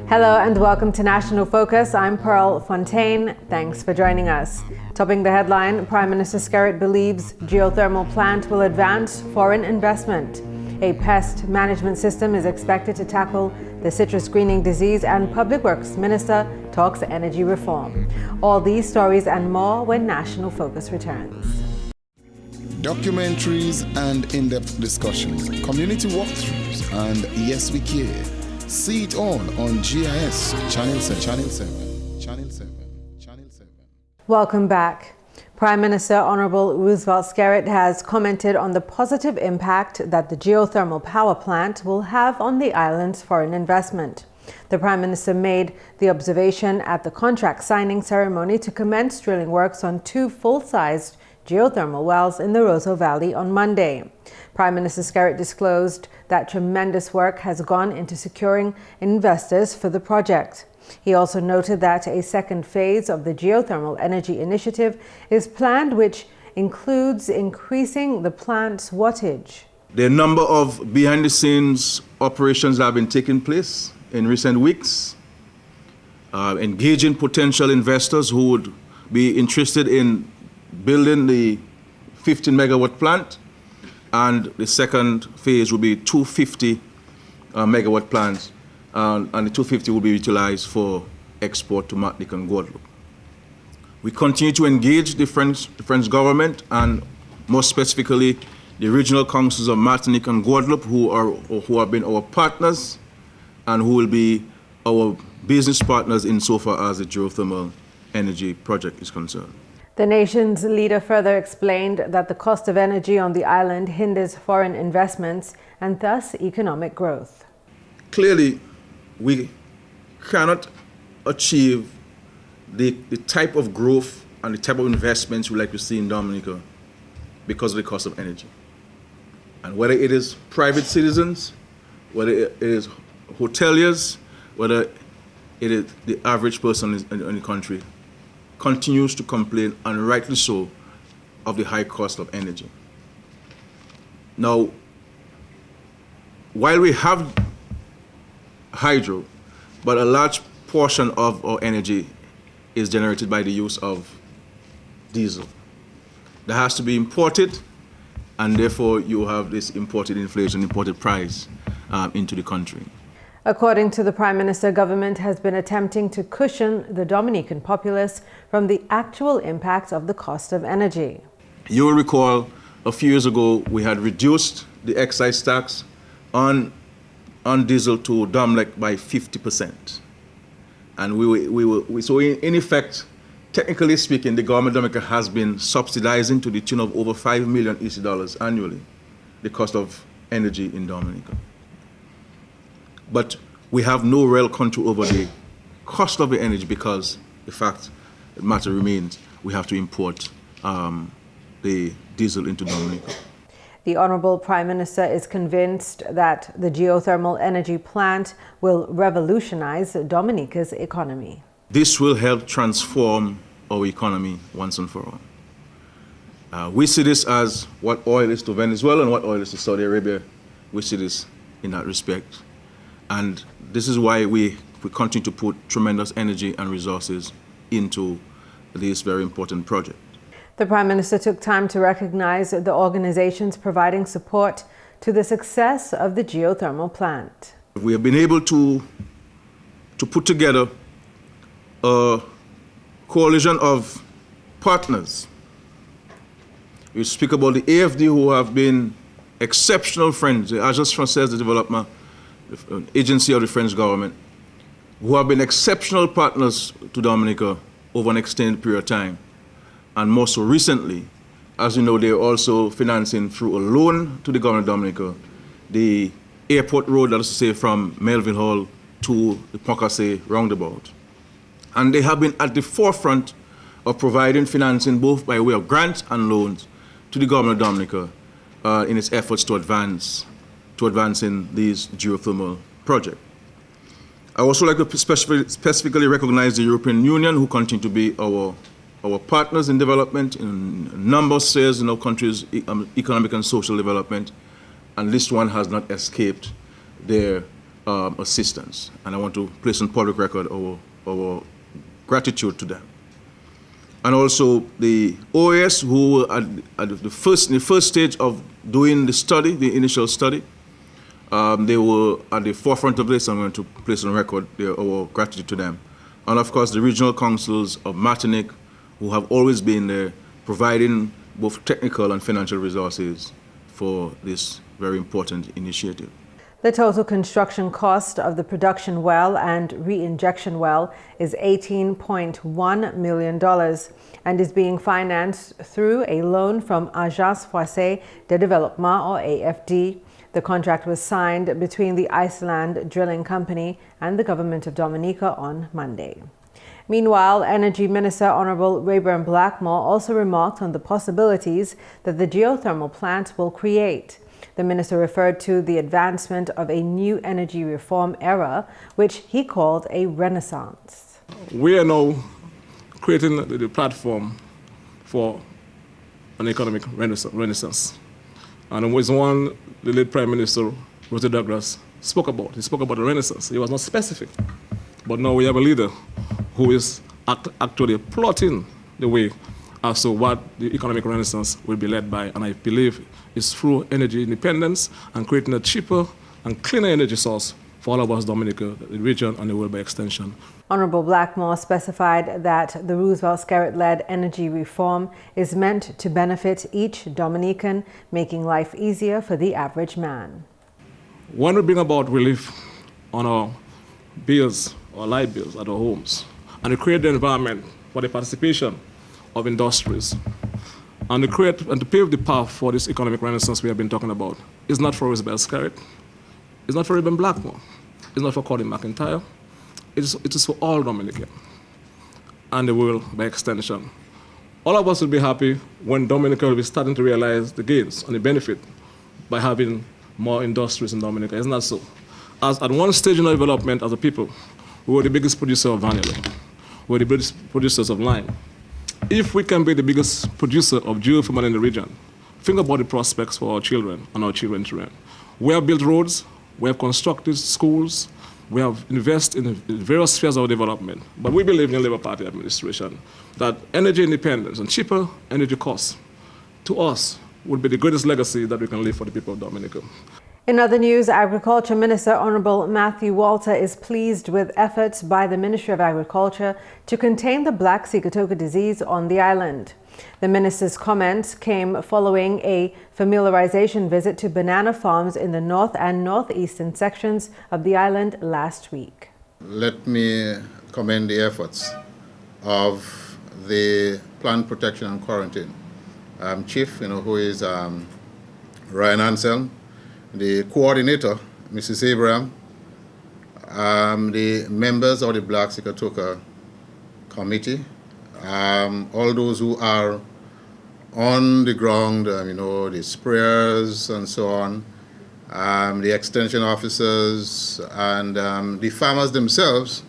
Hello and welcome to National Focus. I'm Pearl Fontaine. Thanks for joining us. Topping the headline, Prime Minister Skerritt believes geothermal plant will advance foreign investment. A pest management system is expected to tackle the citrus greening disease, and Public Works Minister talks energy reform. All these stories and more when National Focus returns. Documentaries and in-depth discussions, community walkthroughs, and Yes We Care. See it all on GIS Channel 7. Welcome back. Prime Minister Honorable Roosevelt Skerritt has commented on the positive impact that the geothermal power plant will have on the island's foreign investment. The Prime Minister made the observation at the contract signing ceremony to commence drilling works on 2 full-sized geothermal wells in the Roseau Valley on Monday. Prime Minister Skerritt disclosed that tremendous work has gone into securing investors for the project. He also noted that a second phase of the geothermal energy initiative is planned, which includes increasing the plant's wattage. There are a number of behind-the-scenes operations that have been taking place in recent weeks, engaging potential investors who would be interested in building the 15 megawatt plant, and the second phase will be 250 megawatt plants. And the 250 will be utilized for export to Martinique and Guadeloupe. We continue to engage the French government, and more specifically the regional councils of Martinique and Guadeloupe, who have been our partners and who will be our business partners insofar as the geothermal energy project is concerned. The nation's leader further explained that the cost of energy on the island hinders foreign investments and thus economic growth. Clearly, we cannot achieve the type of growth and the type of investments we like to see in Dominica because of the cost of energy. And whether it is private citizens, whether it is hoteliers, whether it is the average person in the country, continues to complain, and rightly so, of the high cost of energy. Now, while we have hydro, but a large portion of our energy is generated by the use of diesel. That has to be imported, and therefore you have this imported inflation, imported price into the country. According to the Prime Minister, government has been attempting to cushion the Dominican populace from the actual impact of the cost of energy. You will recall a few years ago we had reduced the excise tax on diesel to Domlec by 50%. And so in effect, technically speaking, the government of Dominica has been subsidizing to the tune of over $5 million EC annually the cost of energy in Dominica. But we have no real control over the cost of the energy because the fact of the matter remains we have to import the diesel into Dominica. The Honourable Prime Minister is convinced that the geothermal energy plant will revolutionize Dominica's economy. This will help transform our economy once and for all. We see this as what oil is to Venezuela and what oil is to Saudi Arabia. We see this in that respect. And this is why we continue to put tremendous energy and resources into this very important project. The Prime Minister took time to recognize the organizations providing support to the success of the geothermal plant. We have been able to put together a coalition of partners. We speak about the AFD, who have been exceptional friends, the Agence Française de Développement, the agency of the French government, who have been exceptional partners to Dominica over an extended period of time. And more so recently, as you know, they're also financing through a loan to the government of Dominica the airport road, that is to say from Melville Hall to the Pocassé roundabout. And they have been at the forefront of providing financing both by way of grants and loans to the government of Dominica in its efforts to advancing these geothermal projects. I also like to specifically recognize the European Union, who continue to be our partners in development in a number of spheres in our country's economic and social development, and this one has not escaped their assistance. And I want to place on public record our gratitude to them. And also the OAS, who were in the first stage of doing the study, the initial study, they were at the forefront of this. I'm going to place on record our gratitude to them. And of course, the regional councils of Martinique, who have always been there, providing both technical and financial resources for this very important initiative. The total construction cost of the production well and re-injection well is $18.1 million and is being financed through a loan from Agence Française de Développement, or AFD. The contract was signed between the Iceland Drilling Company and the government of Dominica on Monday. Meanwhile, Energy Minister Honorable Rayburn Blackmore also remarked on the possibilities that the geothermal plant will create. The minister referred to the advancement of a new energy reform era, which he called a renaissance. We are now creating the platform for an economic renaissance. And it was one the late Prime Minister, Roger Douglas, spoke about. He spoke about a renaissance. He was not specific. But now we have a leader who is actually plotting the way as to what the economic renaissance will be led by. And I believe it's through energy independence and creating a cheaper and cleaner energy source for all of us, Dominica, the region, and the world by extension. Honorable Blackmore specified that the Roosevelt-Skerritt-led energy reform is meant to benefit each Dominican, making life easier for the average man. When we bring about relief on our bills, our light bills at our homes, and we create the environment for the participation of industries, and to create and to pave the path for this economic renaissance we have been talking about, is not for Roosevelt-Skerritt, it's not for Rayburn Blackmore, it's not for Colin McIntyre, it is for all Dominicans and the world by extension. All of us will be happy when Dominica will be starting to realize the gains and the benefit by having more industries in Dominica. Isn't that so? As at one stage in our development as a people, we were the biggest producer of vanilla. We were the biggest producers of lime. If we can be the biggest producer of geothermal in the region, think about the prospects for our children and our children's children. We have built roads, we have constructed schools, we have invested in various spheres of development. But we believe in the Labour Party administration that energy independence and cheaper energy costs to us would be the greatest legacy that we can leave for the people of Dominica. In other news, Agriculture Minister Honorable Matthew Walter is pleased with efforts by the Ministry of Agriculture to contain the black Sigatoka disease on the island. The minister's comments came following a familiarization visit to banana farms in the north and northeastern sections of the island last week. Let me commend the efforts of the Plant Protection and Quarantine Chief, who is Ryan Anselm, the coordinator, Mrs. Abraham, the members of the Black Sigatoka Committee, all those who are on the ground, the sprayers and so on, the extension officers, and the farmers themselves,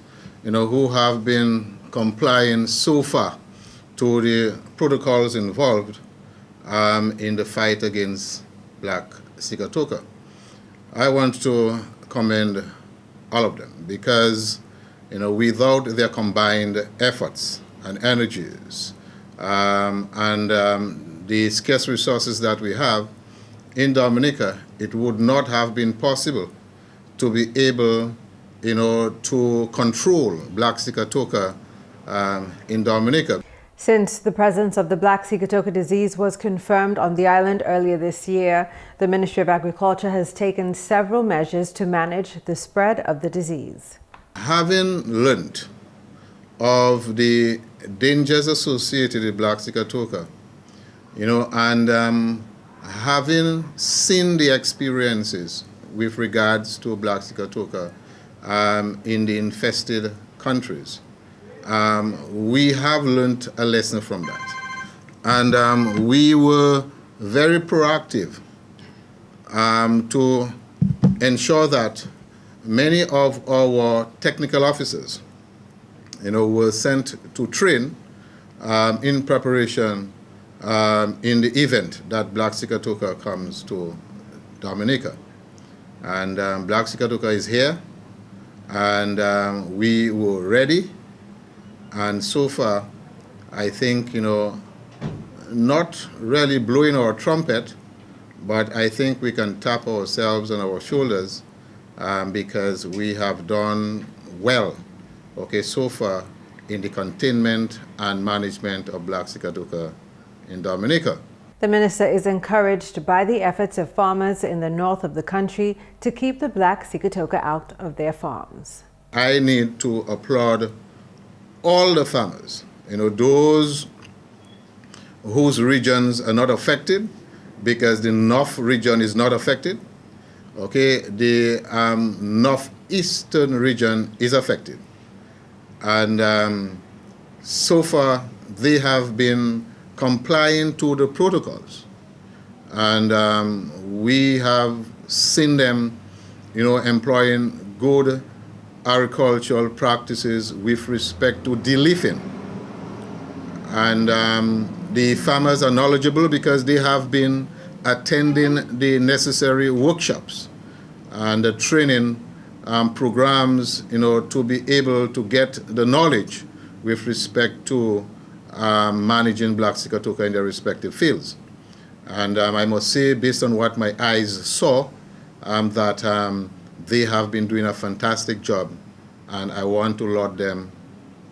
who have been complying so far to the protocols involved in the fight against black Sigatoka. I want to commend all of them because, without their combined efforts and energies and the scarce resources that we have in Dominica, it would not have been possible to be able, to control black Sigatoka in Dominica. Since the presence of the black Sigatoka disease was confirmed on the island earlier this year, the Ministry of Agriculture has taken several measures to manage the spread of the disease. Having learned of the dangers associated with black Sigatoka, and having seen the experiences with regards to black Sigatoka in the infested countries, we have learned a lesson from that. And we were very proactive to ensure that many of our technical officers, were sent to train in preparation in the event that black Sigatoka comes to Dominica. And Black Sigatoka is here, and we were ready. And so far, I think, not really blowing our trumpet, but I think we can tap ourselves on our shoulders because we have done well, so far in the containment and management of Black Sigatoka in Dominica. The minister is encouraged by the efforts of farmers in the north of the country to keep the Black Sigatoka out of their farms. I need to applaud all the farmers, those whose regions are not affected, because the north region is not affected. The northeastern region is affected. And so far, they have been complying to the protocols. And we have seen them, employing good agricultural practices with respect to de-leafing. And the farmers are knowledgeable because they have been attending the necessary workshops and the training programs, to be able to get the knowledge with respect to managing Black Sigatoka in their respective fields. And I must say, based on what my eyes saw, that they have been doing a fantastic job, and I want to laud them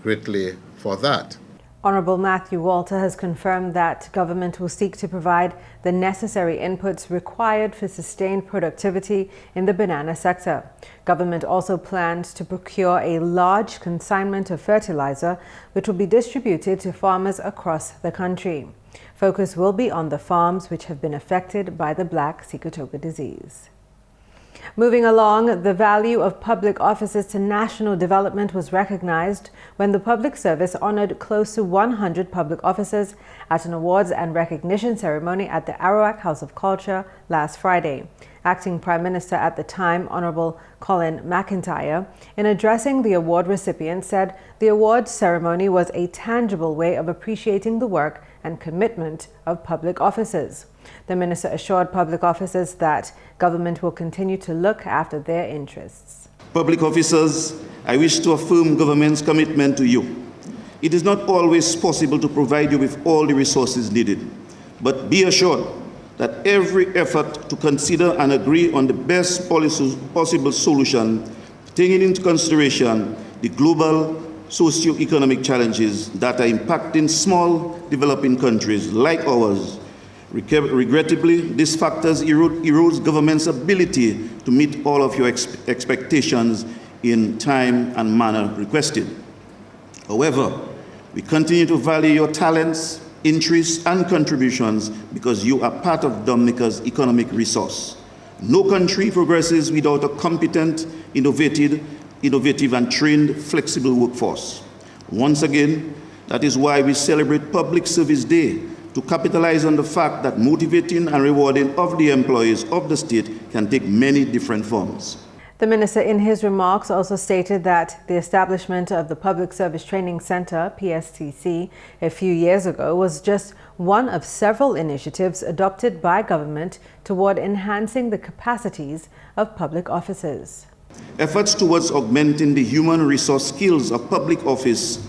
greatly for that. Honourable Matthew Walter has confirmed that government will seek to provide the necessary inputs required for sustained productivity in the banana sector. Government also plans to procure a large consignment of fertilizer, which will be distributed to farmers across the country. Focus will be on the farms which have been affected by the Black Sigatoka disease. Moving along, the value of public offices to national development was recognized when the Public Service honored close to 100 public officers at an awards and recognition ceremony at the Arawak House of Culture last Friday. Acting Prime Minister at the time, Honourable Colin McIntyre, in addressing the award recipients, said the awards ceremony was a tangible way of appreciating the work and commitment of public officers. The minister assured public officers that government will continue to look after their interests. Public officers, I wish to affirm government's commitment to you. It is not always possible to provide you with all the resources needed, but be assured that every effort to consider and agree on the best possible solution, taking into consideration the global socio-economic challenges that are impacting small developing countries like ours. Regrettably, these factors erode government's ability to meet all of your expectations in time and manner requested. However, we continue to value your talents, interests, and contributions because you are part of Dominica's economic resource. No country progresses without a competent, innovative and trained, flexible workforce. Once again, that is why we celebrate Public Service Day, to capitalize on the fact that motivating and rewarding of the employees of the state can take many different forms. The minister in his remarks also stated that the establishment of the Public Service Training Center, PSTC, a few years ago was just one of several initiatives adopted by government toward enhancing the capacities of public officers. Efforts towards augmenting the human resource skills of public officers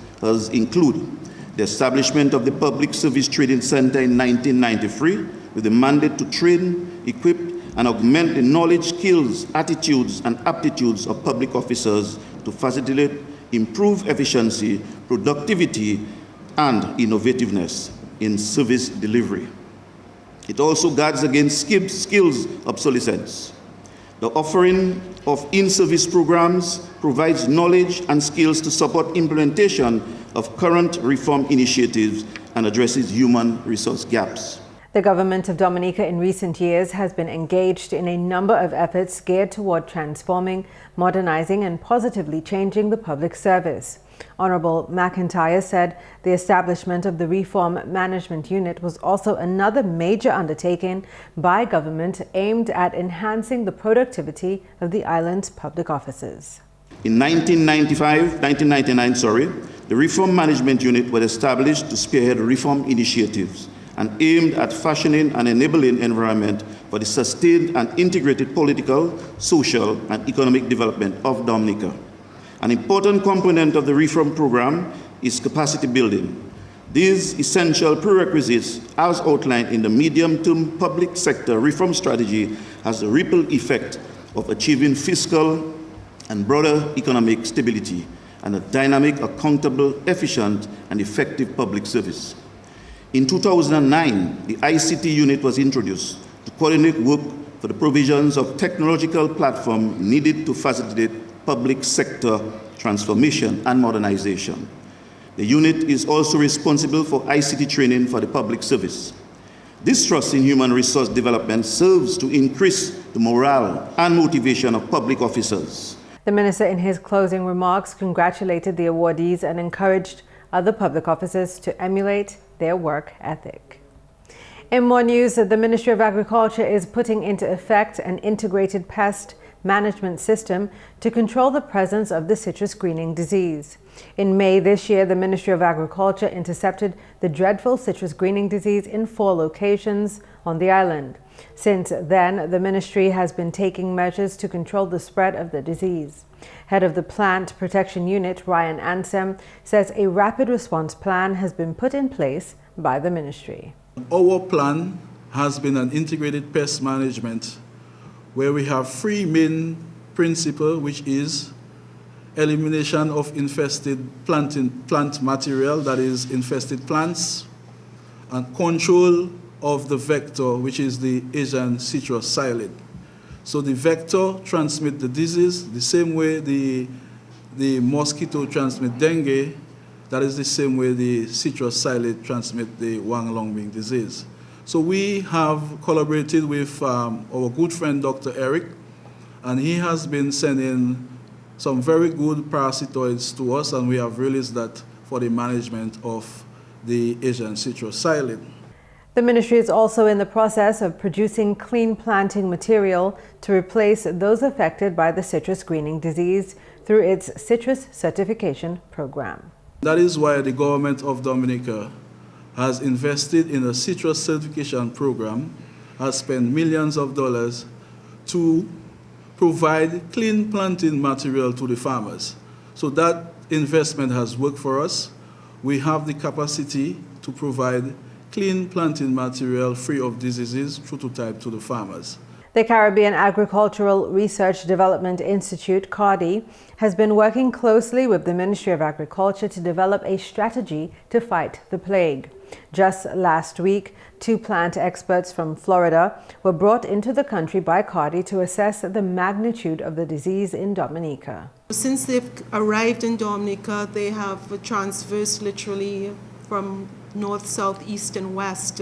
include the establishment of the Public Service Training Center in 1993 with the mandate to train, equip, and augment the knowledge, skills, attitudes, and aptitudes of public officers to facilitate improved efficiency, productivity, and innovativeness in service delivery. It also guards against skills obsolescence. The offering of in-service programs provides knowledge and skills to support implementation of current reform initiatives and addresses human resource gaps. The government of Dominica in recent years has been engaged in a number of efforts geared toward transforming, modernizing, and positively changing the public service. Honourable McIntyre said the establishment of the Reform Management Unit was also another major undertaking by government aimed at enhancing the productivity of the island's public offices. In 1999, the Reform Management Unit was established to spearhead reform initiatives and aimed at fashioning an enabling environment for the sustained and integrated political, social, and economic development of Dominica. An important component of the reform program is capacity building. These essential prerequisites, as outlined in the medium-term public sector reform strategy, has a ripple effect of achieving fiscal and broader economic stability and a dynamic, accountable, efficient, and effective public service. In 2009, the ICT unit was introduced to coordinate work for the provisions of technological platform needed to facilitate public sector transformation and modernization. The unit is also responsible for ICT training for the public service. This trust in human resource development serves to increase the morale and motivation of public officers. The minister, in his closing remarks, congratulated the awardees and encouraged other public officers to emulate their work ethic. In more news, the Ministry of Agriculture is putting into effect an integrated pest management system to control the presence of the citrus greening disease. In May this year, the Ministry of Agriculture intercepted the dreadful citrus greening disease in 4 locations on the island. Since then, the ministry has been taking measures to control the spread of the disease. Head of the Plant Protection Unit, Ryan Ansem, says a rapid response plan has been put in place by the ministry. Our plan has been an integrated pest management where we have 3 main principles, which is elimination of infested plant material, that is infested plants, and control of the vector, which is the Asian citrus psyllid. So the vector transmits the disease the same way the mosquito transmits dengue. That is the same way the citrus psyllid transmits the Wang Longbing disease. So we have collaborated with our good friend Dr. Eric, and he has been sending some very good parasitoids to us, and we have released that for the management of the Asian citrus psyllid. The ministry is also in the process of producing clean planting material to replace those affected by the citrus greening disease through its citrus certification program. That is why the government of Dominica has invested in a citrus certification program, has spent millions of dollars to provide clean planting material to the farmers. So that investment has worked for us. We have the capacity to provide clean planting material free of diseases, prototype to the farmers. The Caribbean Agricultural Research Development Institute, CARDI, has been working closely with the Ministry of Agriculture to develop a strategy to fight the plague. Just last week, 2 plant experts from Florida were brought into the country by CARDI to assess the magnitude of the disease in Dominica. Since they've arrived in Dominica, they have transversed literally from north, south, east, and west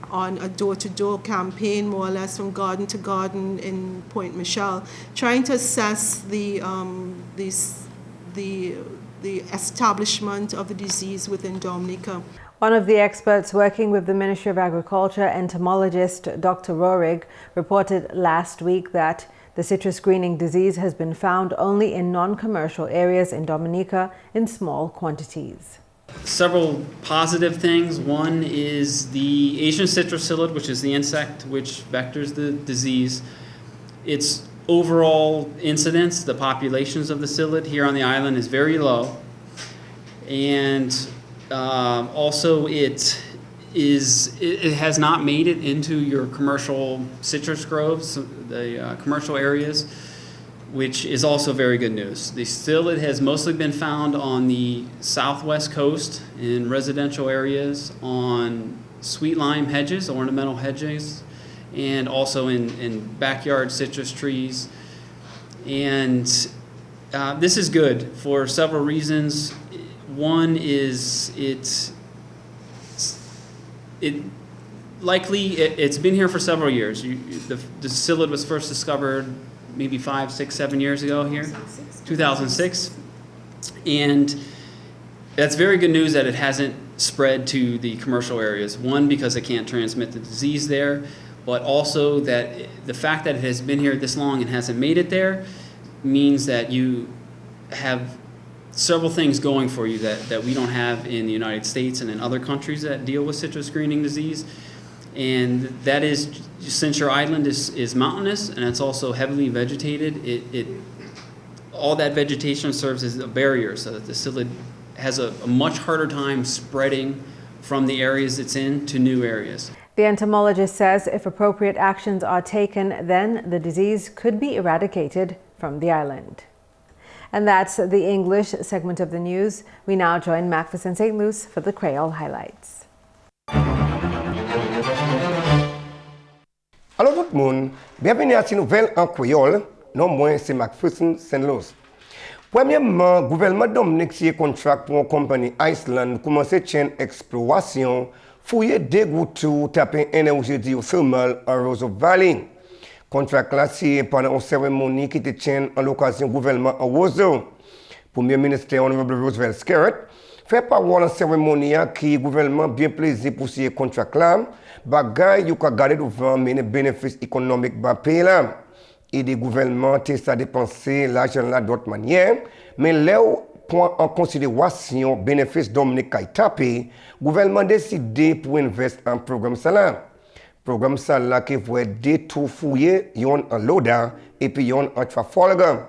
on a door-to-door campaign, more or less from garden to garden in Point Michelle, trying to assess the establishment of the disease within Dominica. One of the experts working with the Ministry of Agriculture, entomologist Dr. Rohrig, reported last week that the citrus greening disease has been found only in non-commercial areas in Dominica in small quantities. Several positive things. One is the Asian citrus psyllid, which is the insect which vectors the disease. Its overall incidence, the populations of the psyllid here on the island, is very low. And also it has not made it into your commercial citrus groves, the commercial areas, which is also very good news. The psyllid has mostly been found on the southwest coast in residential areas, on sweet lime hedges, ornamental hedges, and also in backyard citrus trees. And this is good for several reasons. One is it's been here for several years. The psyllid was first discovered maybe 5, 6, 7 years ago here, 2006. And that's very good news that it hasn't spread to the commercial areas. One, because it can't transmit the disease there, but also that the fact that it has been here this long and hasn't made it there means that you have several things going for you that we don't have in the United States and in other countries that deal with citrus greening disease. And that is, since your island is mountainous and it's also heavily vegetated, all that vegetation serves as a barrier so that the psyllid has a much harder time spreading from the areas it's in to new areas. The entomologist says if appropriate actions are taken, then the disease could be eradicated from the island. And that's the English segment of the news. We now join McPherson St. Luce for the Creole highlights. Alors tout le monde, bienvenue à cette nouvelle en créole. Non, moi c'est McPherson St. Luce. Premièrement, le gouvernement Dominique signé contrat pour une compagnie Iceland commence à faire exploration, fouiller des gouttes taper énergie géothermal en Roseau Valley. Contrat classé pendant une cérémonie qui était tient en l'occasion du gouvernement en Roseau. Premier ministre Honorable Roosevelt Skerritt fait parole en cérémonie qui le gouvernement bien plaisir pour signer contrat là, bagay you ka garder devant mener bénéfices économiques ba pays là. Et des gouvernements ça dépenser l'argent là d'autre manière, mais là point en considération bénéfice Dominique kay tapé, gouvernement décidé pour investir en programme ça là. Programme ça là qui va aider tout fouiller yon en Loda et puis yon en Trafalgar.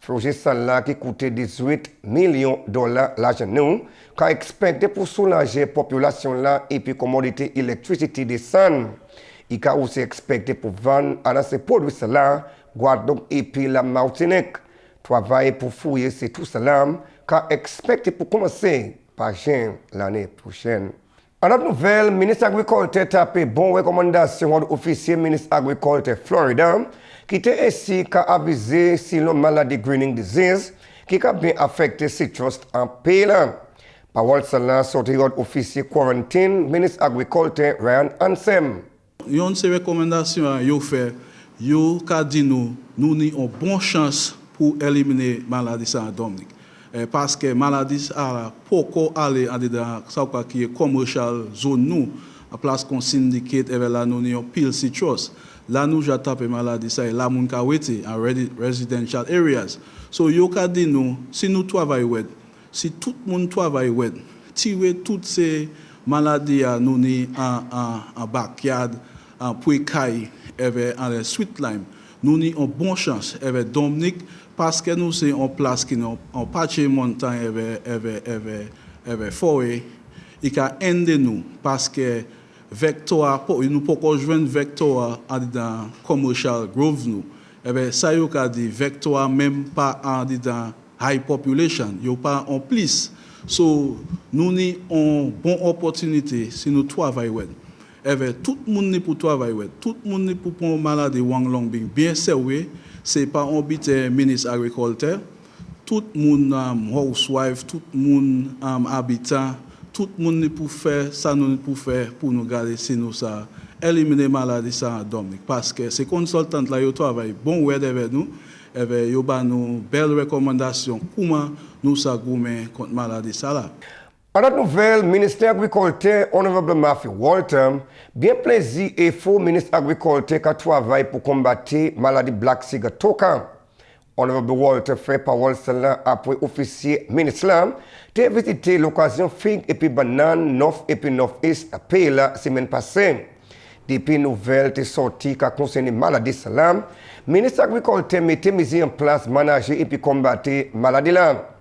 Projet ça là qui coûtait 18 millions de dollars l'argent nous, qu'a expecté pour soulager la population là et puis commodité électricité des san. Il a aussi expecté pour vendre à ces produits là, Guadeloupe et puis la Martinique. Travailler pour fouiller c'est tout cela, qu'a expecté pour commencer par juin l'année prochaine. En autre nouvelle, ministre agriculture a tapé bonne recommandation de l'officier ministre agriculture Florida qui était ici qu'a avisé si la maladie greening disease qui a bien affecté citrus en pays là. Parole cela sorti de l'officier quarantine ministre agriculture Ryan Ansem. Yon ces recommandations yo fait yo ka dit nous ni une bonne chance pour éliminer maladie ça en Dominique. Parce que maladie a beaucoup aller dans ça qui est commercial zone nous à place qu'on syndicate et là nous ni pile citrus là nous ja taper maladie ça et là moun ka wete en residential areas so yo ka dit nous si nous travaillons si tout monde travaille tirer toutes ces maladies à nous ni en backyard en puikai et en sweet lime nous ni une bonne chance avec Dominique parce que nous c'est en place qui en patché montagne avec forêt et ca aider nous parce que vecteur nous pouvons joindre vecteur dans commercial grove nous et ça yo ka dit vecteur même pas dans high population yo pas en plus so nous ni une bonne opportunité si nous travaillons tout le monde pour travailler tout le monde pour prendre maladie wang long bien servi c'est pas un but ministre agriculture tout le monde housewife tout le monde habitant tout le monde pour faire ça nous pour faire pour nous garder si nous ça éliminer maladie ça en Dominique parce que ces consultants là ils travaillent bon word avec nous et yo ba nous belle recommandation comment nous ça goumer contre maladie ça là. En autre nouvelle, ministère agriculture, Honorable Matthew Walter, bien plaisir et faux ministre agriculture qui travaille pour combattre la maladie Black Sigatoka. Honorable Walter fait parole cela après officier ministre là, de visiter l'occasion figue et puis banane, north et puis north-east à pays la semaine passée. Depuis nouvelle est sortie qui concerne maladie cela, ministre agriculture mettait mise en place, manager et puis combattre la maladie là.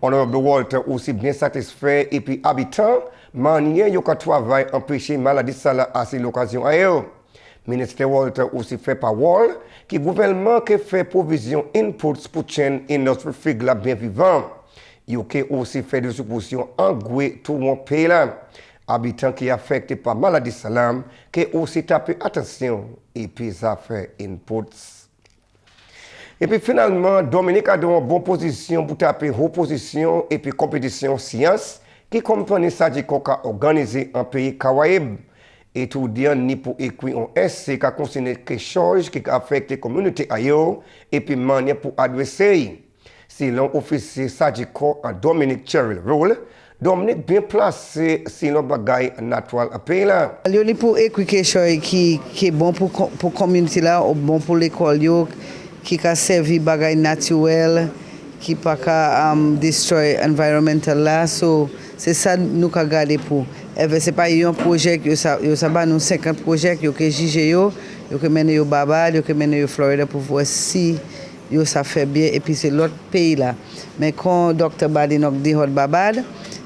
Honorable Walter aussi bien satisfait et puis habitant, manière yo ka travail empêcher maladie ça là à cette occasion ailleurs. Ministre Walter aussi fait parole que gouvernement qui fait provision inputs pour chaîne industrie figue là bien vivant. Yo qui aussi fait des suppositions engoué tout mon pays là. Habitants qui affectés par maladie ça là qui aussi taper attention et puis ça fait inputs. Et puis finalement, Dominique a donné une bonne position pour taper haute position et puis compétition science qui compagnie Sigatoka organisée en pays Caraïbes. Et tout dire ni pour écrire un essai qui a concerné quelque chose qui affecte la communauté ailleurs et puis manière pour adresser. Selon officier Sigatoka en Dominique Cheryl Rule, Dominique bien placé selon bagaille naturel à pays là. Il y a pour écrire quelque chose qui est bon pour la communauté là, ou bon pour l'école qui a servi bagay naturel, qui pas ka destroy environmental là, so c'est ça nous ka garder pour c'est pas un projet yo ça ba nous 50 projets yo que juger yo que mener yo Barbade, yo que mener yo Florida pour voir si yo ça fait bien et puis c'est l'autre pays là. Mais quand Dr. Badinok dit hot Barbade,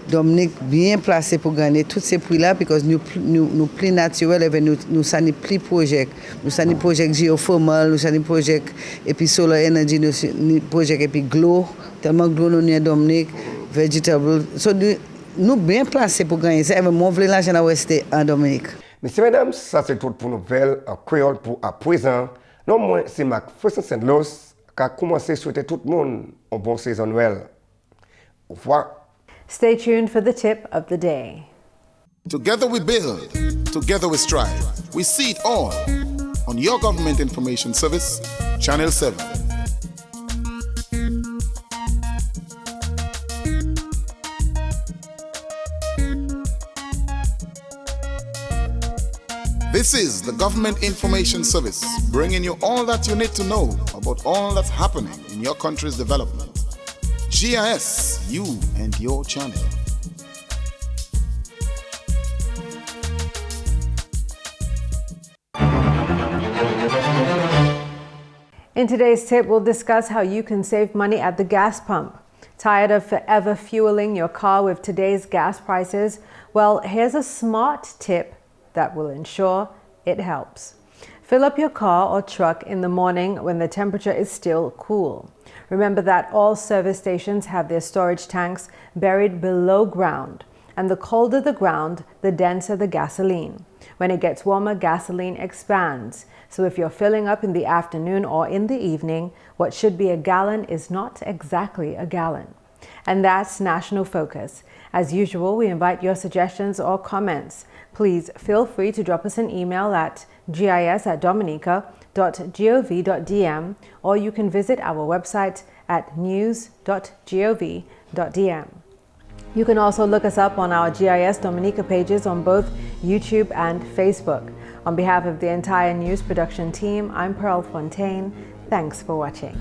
Dominique bien placé pour gagner tous ces prix là parce que nous plus naturel et nous ça ni plus projet. Nous ça ni projet Geothermal, nous ça ni projet et puis solar energy nous projet et puis glow tellement glow nous Dominique vegetable. So nous bien placés pour gagner. C'est mon voulais l'argent à rester en Dominique. Messieurs, mesdames, ça c'est tout pour nouvelles en créole pour à présent. Non moins, c'est McPherson St. Luce qui a commencé à souhaiter tout le monde une bonne saison Noël. Au revoir. Stay tuned for the tip of the day. Together we build, together we strive. We see it all on your Government Information Service, Channel 7. This is the Government Information Service, bringing you all that you need to know about all that's happening in your country's development. GIS, you and your channel. In today's tip, we'll discuss how you can save money at the gas pump. Tired of forever fueling your car with today's gas prices? Well, here's a smart tip that will ensure it helps. Fill up your car or truck in the morning when the temperature is still cool. Remember that all service stations have their storage tanks buried below ground, and the colder the ground, the denser the gasoline. When it gets warmer, gasoline expands. So if you're filling up in the afternoon or in the evening, what should be a gallon is not exactly a gallon. And that's National Focus. As usual, we invite your suggestions or comments. Please feel free to drop us an email at gis@dominica.gov.dm, or you can visit our website at news.gov.dm. You can also look us up on our GIS Dominica pages on both YouTube and Facebook. On behalf of the entire news production team, I'm Fontaine. Thanks for watching.